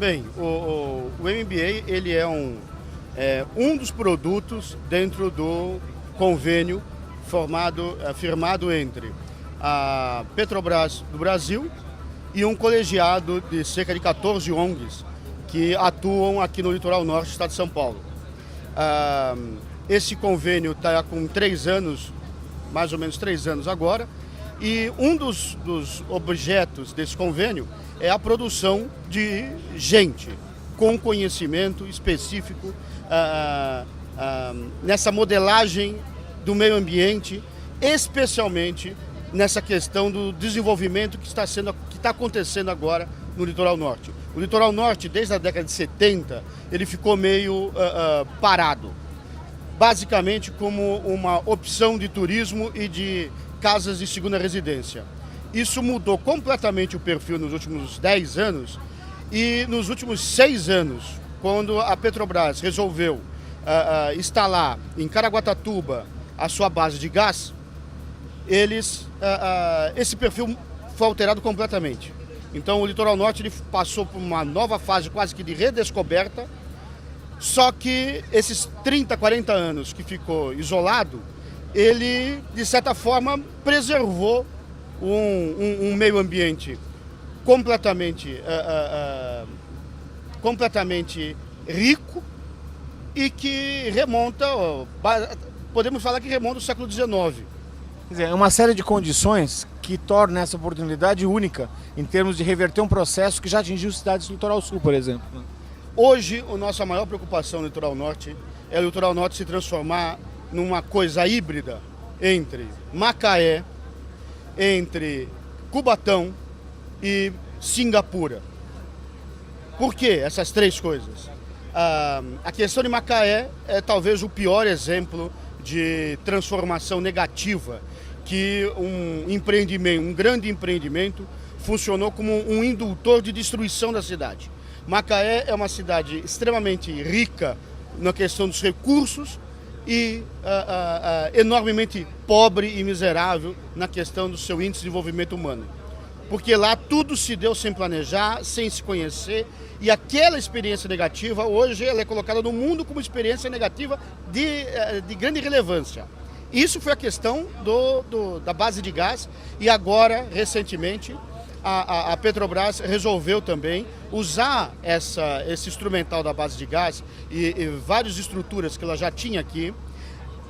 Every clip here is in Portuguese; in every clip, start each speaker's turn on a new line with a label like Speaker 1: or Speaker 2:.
Speaker 1: Bem, o MBA ele é um dos produtos dentro do convênio firmado entre a Petrobras do Brasil e um colegiado de cerca de 14 ONGs que atuam aqui no litoral norte do estado de São Paulo. Esse convênio está com 3 anos, mais ou menos 3 anos agora, e um dos objetos desse convênio é a produção de gente com conhecimento específico nessa modelagem do meio ambiente, especialmente nessa questão do desenvolvimento que está acontecendo agora no litoral norte. O litoral norte, desde a década de 70, ele ficou meio parado, basicamente como uma opção de turismo e de casas de segunda residência. Isso mudou completamente o perfil nos últimos 10 anos e nos últimos 6 anos, quando a Petrobras resolveu instalar em Caraguatatuba a sua base de gás, esse perfil foi alterado completamente. Então o litoral norte ele passou por uma nova fase quase que de redescoberta, só que esses 30, 40 anos que ficou isolado, ele de certa forma preservou um meio ambiente completamente rico e que remonta, podemos falar que remonta ao século XIX.
Speaker 2: Quer dizer, é uma série de condições que torna essa oportunidade única em termos de reverter um processo que já atingiu cidades do litoral sul, por exemplo.
Speaker 1: Hoje, a nossa maior preocupação no litoral norte é o litoral norte se transformar numa coisa híbrida entre Macaé, entre Cubatão e Singapura. Por que essas 3 coisas? A questão de Macaé é talvez o pior exemplo de transformação negativa que um grande empreendimento funcionou como um indutor de destruição da cidade. Macaé é uma cidade extremamente rica na questão dos recursos e enormemente pobre e miserável na questão do seu índice de desenvolvimento humano. Porque lá tudo se deu sem planejar, sem se conhecer, e aquela experiência negativa, hoje, ela é colocada no mundo como experiência negativa de grande relevância. Isso foi a questão da base de gás, e agora, recentemente, a Petrobras resolveu também usar esse instrumental da base de gás e várias estruturas que ela já tinha aqui,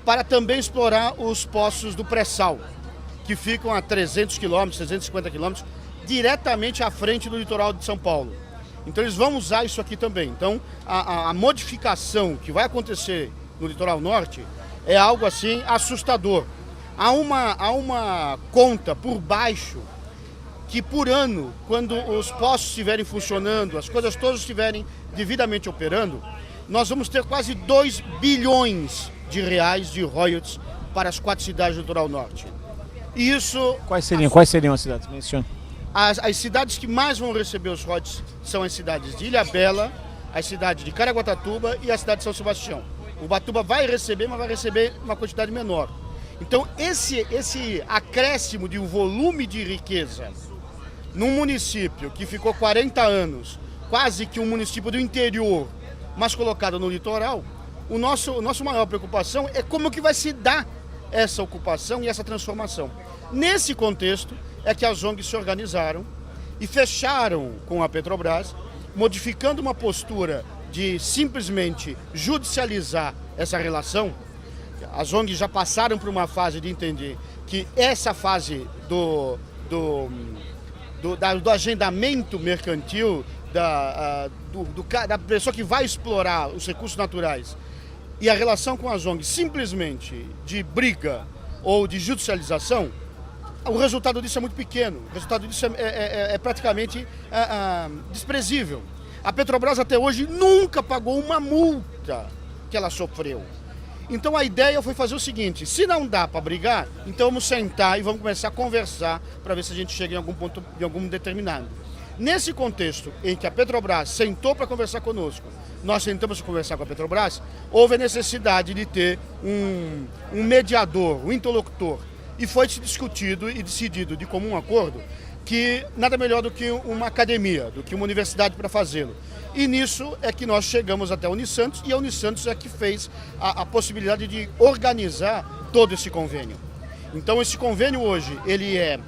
Speaker 1: para também explorar os poços do pré-sal, que ficam a 300 quilômetros, 350 quilômetros, diretamente à frente do litoral de São Paulo. Então eles vão usar isso aqui também. Então a modificação que vai acontecer no litoral norte é algo assim assustador. Há uma conta por baixo que por ano, quando os poços estiverem funcionando, as coisas todas estiverem devidamente operando, nós vamos ter quase 2 bilhões de reais de royalties para as 4 cidades do litoral norte. E isso...
Speaker 2: Quais seriam as cidades? Menciona.
Speaker 1: As cidades que mais vão receber os royalties são as cidades de Ilhabela, as cidades de Caraguatatuba e a cidade de São Sebastião. O Ubatuba vai receber, mas vai receber uma quantidade menor. Então esse acréscimo de um volume de riqueza num município que ficou 40 anos, quase que um município do interior, mas colocado no litoral, a nossa maior preocupação é como que vai se dar essa ocupação e essa transformação. Nesse contexto é que as ONGs se organizaram e fecharam com a Petrobras, modificando uma postura de simplesmente judicializar essa relação. As ONGs já passaram por uma fase de entender que essa fase do agendamento mercantil, da pessoa que vai explorar os recursos naturais, e a relação com as ONGs simplesmente de briga ou de judicialização, o resultado disso é muito pequeno, o resultado disso é praticamente desprezível. A Petrobras até hoje nunca pagou uma multa que ela sofreu. Então a ideia foi fazer o seguinte: se não dá para brigar, então vamos sentar e vamos começar a conversar para ver se a gente chega em algum ponto, em algum determinado. Nesse contexto em que a Petrobras sentou para conversar conosco, nós sentamos para conversar com a Petrobras, houve a necessidade de ter um mediador, um interlocutor, e foi discutido e decidido de comum acordo que nada melhor do que uma academia, do que uma universidade para fazê-lo. E nisso é que nós chegamos até a Unisantos, e a Unisantos é que fez a possibilidade de organizar todo esse convênio. Então esse convênio hoje, ele é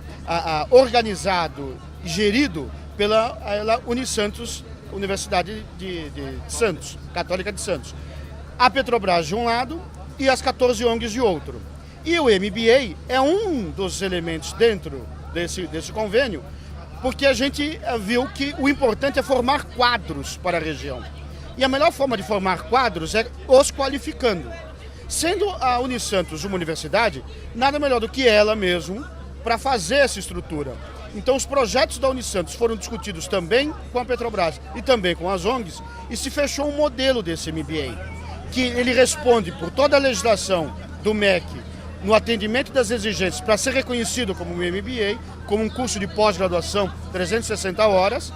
Speaker 1: organizado e gerido pela Unisantos, Universidade de Santos, Católica de Santos. A Petrobras de um lado e as 14 ONGs de outro. E o MBA é um dos elementos dentro desse convênio, porque a gente viu que o importante é formar quadros para a região. E a melhor forma de formar quadros é os qualificando. Sendo a Unisantos uma universidade, nada melhor do que ela mesmo para fazer essa estrutura. Então os projetos da Unisantos foram discutidos também com a Petrobras e também com as ONGs, e se fechou um modelo desse MBA, que ele responde por toda a legislação do MEC no atendimento das exigências para ser reconhecido como um MBA, como um curso de pós-graduação 360 horas,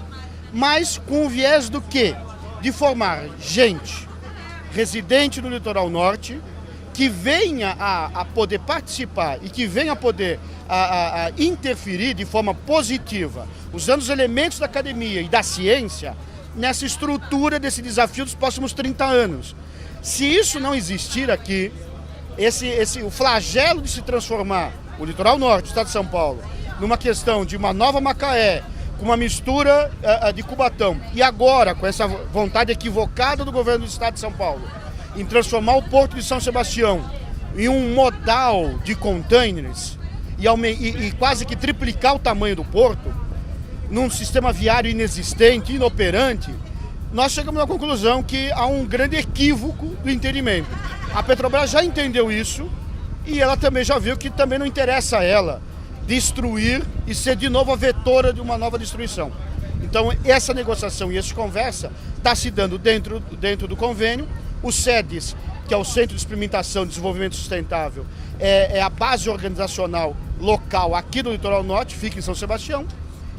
Speaker 1: mas com o viés do quê? De formar gente residente no litoral norte, que venha a poder participar e que venha a poder interferir de forma positiva, usando os elementos da academia e da ciência, nessa estrutura desse desafio dos próximos 30 anos. Se isso não existir aqui, o flagelo de se transformar o litoral norte do estado de São Paulo numa questão de uma nova Macaé, com uma mistura de Cubatão, e agora com essa vontade equivocada do governo do estado de São Paulo em transformar o Porto de São Sebastião em um modal de containers e quase que triplicar o tamanho do porto, num sistema viário inexistente, inoperante, nós chegamos à conclusão que há um grande equívoco do entendimento. A Petrobras já entendeu isso e ela também já viu que também não interessa a ela destruir e ser de novo a vetora de uma nova destruição. Então essa negociação e essa conversa está se dando dentro do convênio. O SEDES, que é o Centro de Experimentação e Desenvolvimento Sustentável, é a base organizacional local aqui no Litoral Norte, fica em São Sebastião,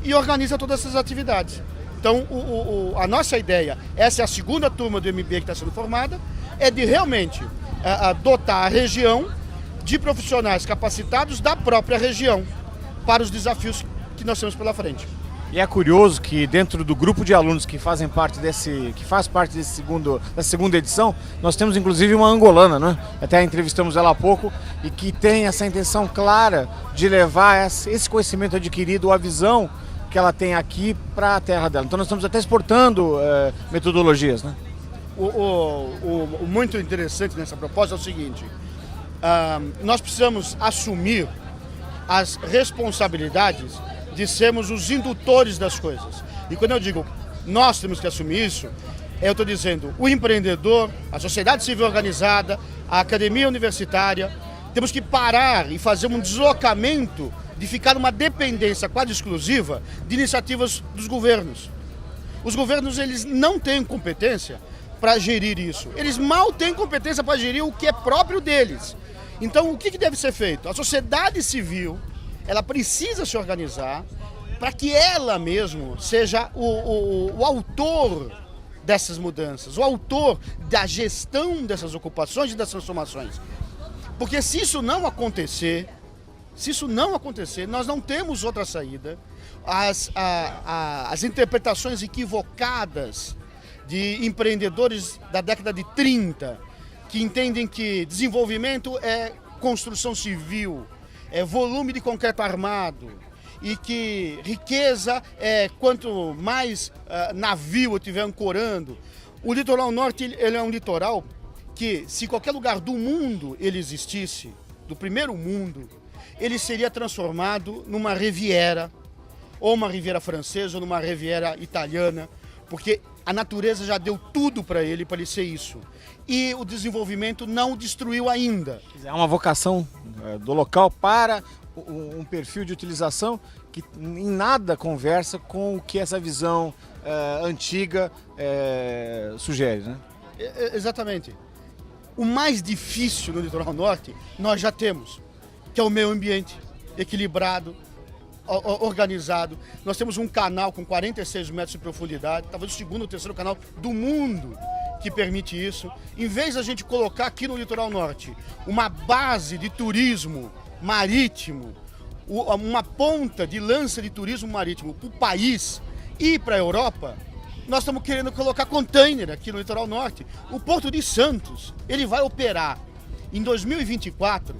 Speaker 1: e organiza todas essas atividades. Então a nossa ideia, essa é a segunda turma do MBA que está sendo formada, é de realmente dotar a região de profissionais capacitados da própria região para os desafios que nós temos pela frente.
Speaker 2: E é curioso que dentro do grupo de alunos que faz parte dessa segunda edição, nós temos inclusive uma angolana, né? Até entrevistamos ela há pouco, e que tem essa intenção clara de levar esse conhecimento adquirido, a visão que ela tem aqui para a terra dela. Então nós estamos até exportando metodologias, né?
Speaker 1: O muito interessante nessa proposta é o seguinte: nós precisamos assumir as responsabilidades de sermos os indutores das coisas. E quando eu digo nós temos que assumir isso, eu estou dizendo o empreendedor, a sociedade civil organizada, a academia universitária, temos que parar e fazer um deslocamento de ficar numa dependência quase exclusiva de iniciativas dos governos. Os governos, eles não têm competência para gerir isso. Eles mal têm competência para gerir o que é próprio deles. Então, o que deve ser feito? A sociedade civil, ela precisa se organizar para que ela mesmo seja o autor dessas mudanças, o autor da gestão dessas ocupações e das transformações. Porque se isso não acontecer, nós não temos outra saída. As interpretações equivocadas de empreendedores da década de 30, que entendem que desenvolvimento é construção civil, é volume de concreto armado, e que riqueza é quanto mais navio eu estiver ancorando. O litoral norte, ele é um litoral que, se qualquer lugar do mundo ele existisse, do primeiro mundo, ele seria transformado numa riviera, ou uma riviera francesa, ou numa riviera italiana, porque a natureza já deu tudo para ele ser isso. E o desenvolvimento não o destruiu ainda.
Speaker 2: É uma vocação do local para um perfil de utilização que em nada conversa com o que essa visão antiga sugere, né?
Speaker 1: Exatamente. O mais difícil no litoral norte nós já temos, que é o meio ambiente equilibrado, organizado. Nós temos um canal com 46 metros de profundidade, talvez o segundo ou terceiro canal do mundo que permite isso. Em vez da gente colocar aqui no litoral norte uma base de turismo marítimo, uma ponta de lança de turismo marítimo para o país e para a Europa, nós estamos querendo colocar container aqui no litoral norte. O Porto de Santos, ele vai operar em 2024,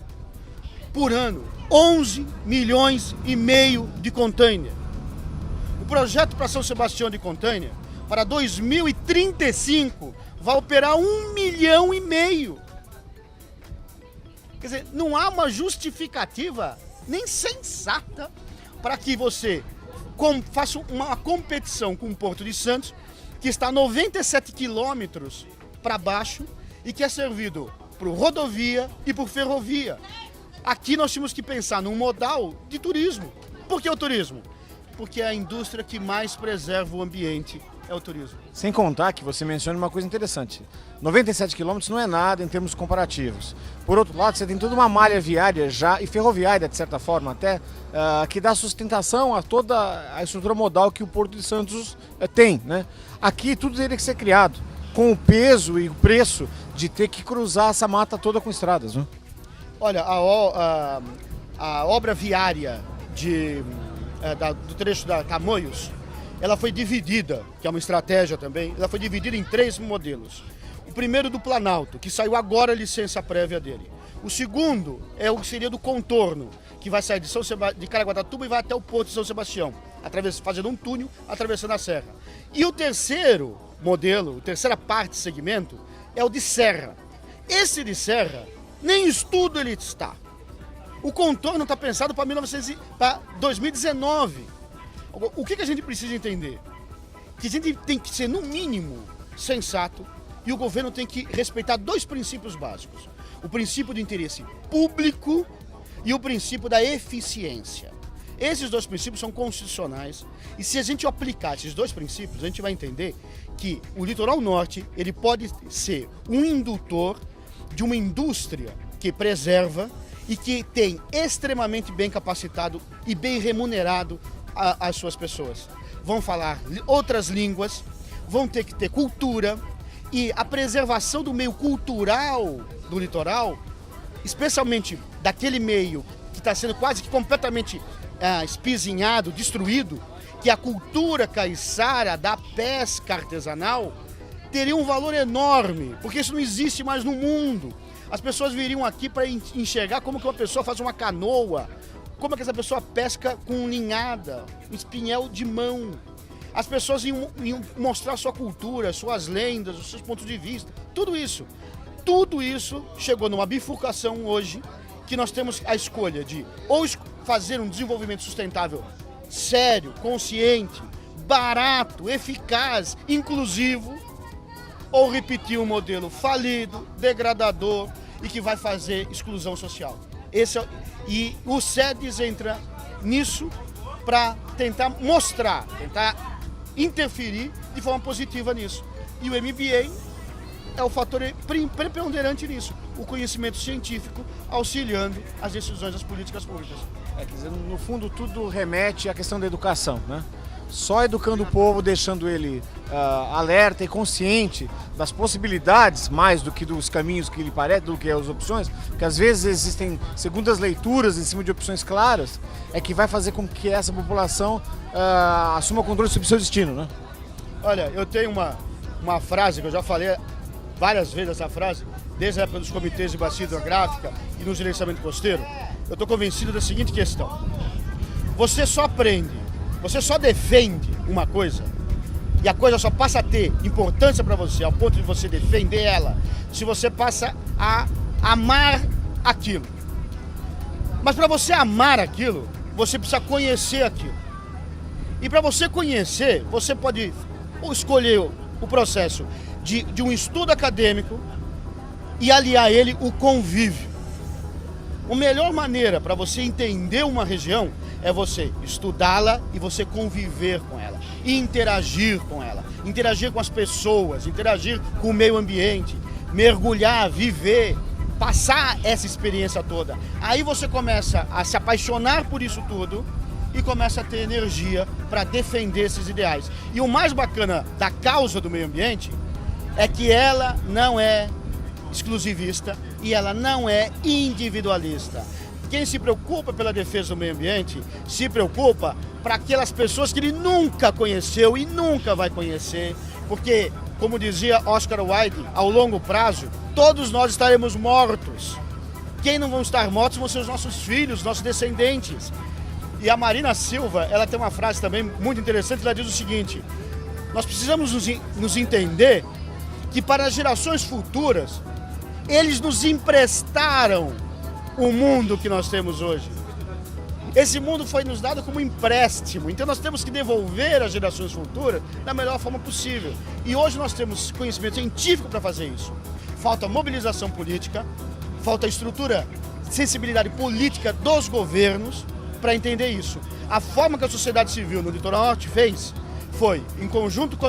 Speaker 1: por ano, 11 milhões e meio de container. O projeto para São Sebastião de container, para 2035, vai operar 1,5 milhão. Quer dizer, não há uma justificativa nem sensata para que você faça uma competição com o Porto de Santos, que está 97 quilômetros para baixo e que é servido por rodovia e por ferrovia. Aqui nós temos que pensar num modal de turismo. Por que o turismo? Porque é a indústria que mais preserva o ambiente, é o turismo.
Speaker 2: Sem contar que você menciona uma coisa interessante. 97 quilômetros não é nada em termos comparativos. Por outro lado, você tem toda uma malha viária já, e ferroviária de certa forma até, que dá sustentação a toda a estrutura modal que o Porto de Santos tem, né? Aqui tudo teria que ser criado, com o peso e o preço de ter que cruzar essa mata toda com estradas, né?
Speaker 1: Olha, a obra viária do trecho da Tamoios, ela foi dividida, que é uma estratégia também, ela foi dividida em 3 modelos. O primeiro do Planalto, que saiu agora a licença prévia dele. O segundo seria do contorno, que vai sair de Caraguatatuba e vai até o Porto de São Sebastião, fazendo um túnel, atravessando a serra. E o terceiro modelo, a terceira parte, segmento, é o de serra. Esse de serra, nem estudo ele está. O contorno está pensado para 2019. O que a gente precisa entender? Que a gente tem que ser, no mínimo, sensato, e o governo tem que respeitar 2 princípios básicos. O princípio do interesse público e o princípio da eficiência. Esses 2 princípios são constitucionais, e se a gente aplicar esses 2 princípios, a gente vai entender que o litoral norte ele pode ser um indutor de uma indústria que preserva e que tem extremamente bem capacitado e bem remunerado as suas pessoas. Vão falar outras línguas, vão ter que ter cultura, e a preservação do meio cultural do litoral, especialmente daquele meio que está sendo quase que completamente espizinhado, destruído, que é a cultura caiçara da pesca artesanal, teria um valor enorme, porque isso não existe mais no mundo. As pessoas viriam aqui para enxergar como que uma pessoa faz uma canoa, como é que essa pessoa pesca com linhada, um espinhel de mão. As pessoas iam mostrar sua cultura, suas lendas, os seus pontos de vista, tudo isso. Tudo isso chegou numa bifurcação hoje, que nós temos a escolha de ou fazer um desenvolvimento sustentável sério, consciente, barato, eficaz, inclusivo, ou repetir um modelo falido, degradador e que vai fazer exclusão social. E o SEDES entra nisso para tentar mostrar, tentar interferir de forma positiva nisso. E o MBA é o fator preponderante nisso, o conhecimento científico auxiliando as decisões das políticas públicas.
Speaker 2: Quer dizer, no fundo tudo remete à questão da educação, né? Só educando o povo, deixando ele alerta e consciente das possibilidades, mais do que dos caminhos que lhe parecem, do que as opções, porque às vezes existem segundas leituras em cima de opções claras, é que vai fazer com que essa população assuma o controle sobre o seu destino, né?
Speaker 1: Olha, eu tenho uma frase que eu já falei várias vezes, essa frase, desde a época dos comitês de bacia hidrográfica e no gerenciamento costeiro. Eu estou convencido da seguinte questão: você só aprende, você só defende uma coisa, e a coisa só passa a ter importância para você, ao ponto de você defender ela, se você passa a amar aquilo. Mas para você amar aquilo, você precisa conhecer aquilo. E para você conhecer, você pode escolher o processo de um estudo acadêmico e aliar a ele o convívio. A melhor maneira para você entender uma região é você estudá-la e você conviver com ela, e interagir com ela, interagir com as pessoas, interagir com o meio ambiente, mergulhar, viver, passar essa experiência toda. Aí você começa a se apaixonar por isso tudo e começa a ter energia para defender esses ideais. E o mais bacana da causa do meio ambiente é que ela não é exclusivista e ela não é individualista. quem se preocupa pela defesa do meio ambiente, se preocupa para aquelas pessoas que ele nunca conheceu e nunca vai conhecer, porque, como dizia Oscar Wilde, ao longo prazo, todos nós estaremos mortos. Quem não vão estar mortos vão ser os nossos filhos, nossos descendentes. E a Marina Silva, ela tem uma frase também muito interessante, ela diz o seguinte: nós precisamos nos entender que para as gerações futuras, eles nos emprestaram o mundo que nós temos hoje. Esse mundo foi nos dado como empréstimo, então nós temos que devolver às gerações futuras da melhor forma possível. E hoje nós temos conhecimento científico para fazer isso. Falta mobilização política, falta estrutura, sensibilidade política dos governos para entender isso. A forma que a sociedade civil no Litoral Norte fez foi, em conjunto com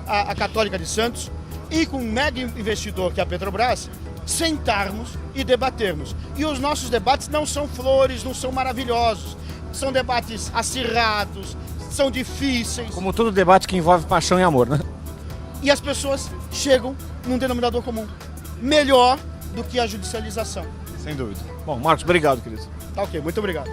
Speaker 1: a Católica de Santos e com um mega investidor que é a Petrobras, sentarmos e debatermos. E os nossos debates não são flores, não são maravilhosos. São debates acirrados, são difíceis.
Speaker 2: Como todo debate que envolve paixão e amor, né?
Speaker 1: E as pessoas chegam num denominador comum. Melhor do que a judicialização.
Speaker 2: Sem dúvida. Bom, Marcos, obrigado, querido.
Speaker 1: Tá ok, muito obrigado.